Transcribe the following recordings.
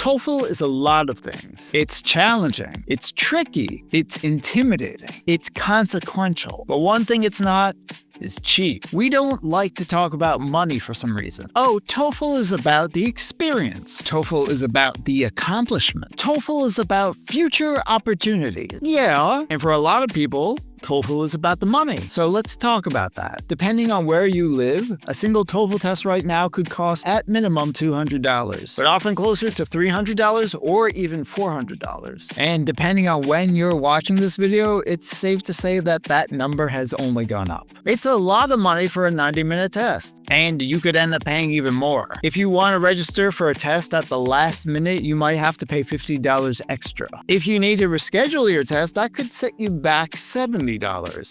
TOEFL is a lot of things. It's challenging, it's tricky, it's intimidating, it's consequential. But one thing it's not is cheap. We don't like to talk about money for some reason. Oh, TOEFL is about the experience. TOEFL is about the accomplishment. TOEFL is about future opportunities. Yeah, and for a lot of people, TOEFL is about the money. So let's talk about that. Depending on where you live, a single TOEFL test right now could cost at minimum $200, but often closer to $300 or even $400. And depending on when you're watching this video, it's safe to say that that number has only gone up. It's a lot of money for a 90-minute test, and you could end up paying even more. If you want to register for a test at the last minute, you might have to pay $50 extra. If you need to reschedule your test, that could set you back $70.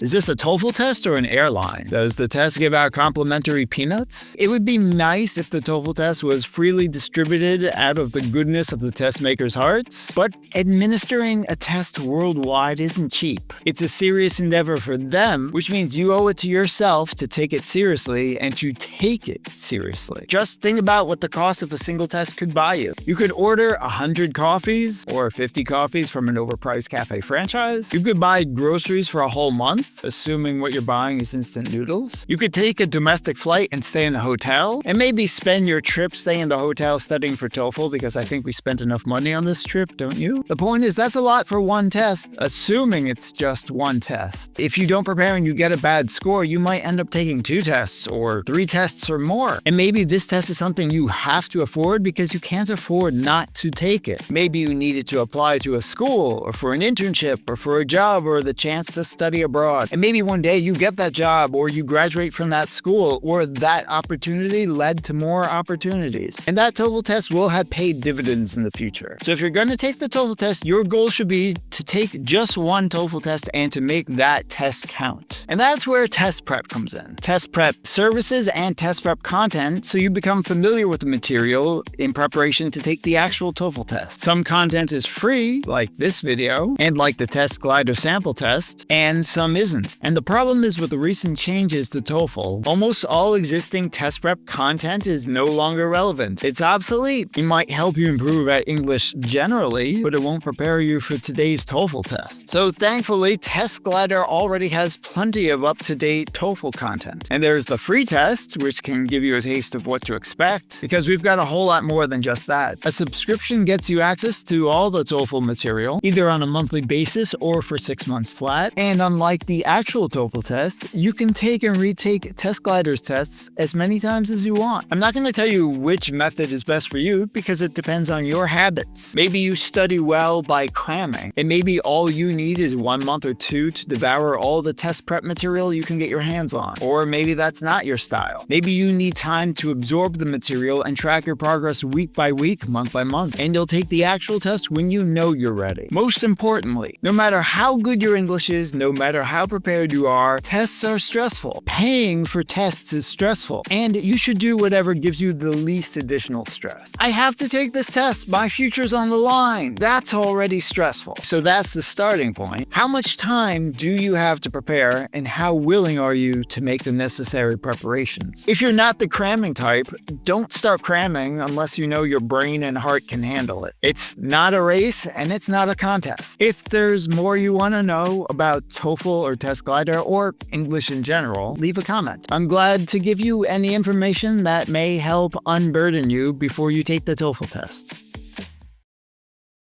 Is this a TOEFL test or an airline? Does the test give out complimentary peanuts? It would be nice if the TOEFL test was freely distributed out of the goodness of the test makers' hearts, but administering a test worldwide isn't cheap. It's a serious endeavor for them, which means you owe it to yourself to take it seriously and to take it seriously. Just think about what the cost of a single test could buy you. You could order 100 coffees or 50 coffees from an overpriced cafe franchise. You could buy groceries for a whole month, assuming what you're buying is instant noodles. You could take a domestic flight and stay in a hotel, and maybe spend your trip staying in the hotel studying for TOEFL, because I think we spent enough money on this trip, don't you? The point is, that's a lot for one test, assuming it's just one test. If you don't prepare and you get a bad score, you might end up taking 2 tests or 3 tests or more. And maybe this test is something you have to afford because you can't afford not to take it. Maybe you need it to apply to a school or for an internship or for a job or the chance to study abroad. And maybe one day you get that job or you graduate from that school, or that opportunity led to more opportunities. And that TOEFL test will have paid dividends in the future. So if you're going to take the TOEFL test, your goal should be to take just one TOEFL test and to make that test count. And that's where test prep comes in. Test prep services and test prep content, so you become familiar with the material in preparation to take the actual TOEFL test. Some content is free, like this video, and like the TestGlider sample test, and some isn't. And the problem is, with the recent changes to TOEFL, almost all existing test prep content is no longer relevant. It's obsolete. It might help you improve at English generally, but it won't prepare you for today's TOEFL test. So thankfully, TestGlider already has plenty of up-to-date TOEFL content. And there's the free test, which can give you a taste of what to expect, because we've got a whole lot more than just that. A subscription gets you access to all the TOEFL material, either on a monthly basis or for 6 months flat. And unlike the actual TOEFL test, you can take and retake TestGlider's tests as many times as you want. I'm not going to tell you which method is best for you, because it depends on your habits. Maybe you study well by cramming, and maybe all you need is 1 month or 2 to devour all the test prep material you can get your hands on. Or maybe that's not your style. Maybe you need time to absorb the material and track your progress week by week, month by month, and you'll take the actual test when you know you're ready. Most importantly, no matter how good your English is, no matter how prepared you are, tests are stressful. Paying for tests is stressful, and you should do whatever gives you the least additional stress. I have to take this test, my future's on the line. That's already stressful. So that's the starting point. How much time do you have to prepare, and how willing are you to make the necessary preparations? If you're not the cramming type, don't start cramming unless you know your brain and heart can handle it. It's not a race, and it's not a contest. If there's more you want to know about TOEFL or TestGlider or English in general, leave a comment. I'm glad to give you any information that may help unburden you before you take the TOEFL test.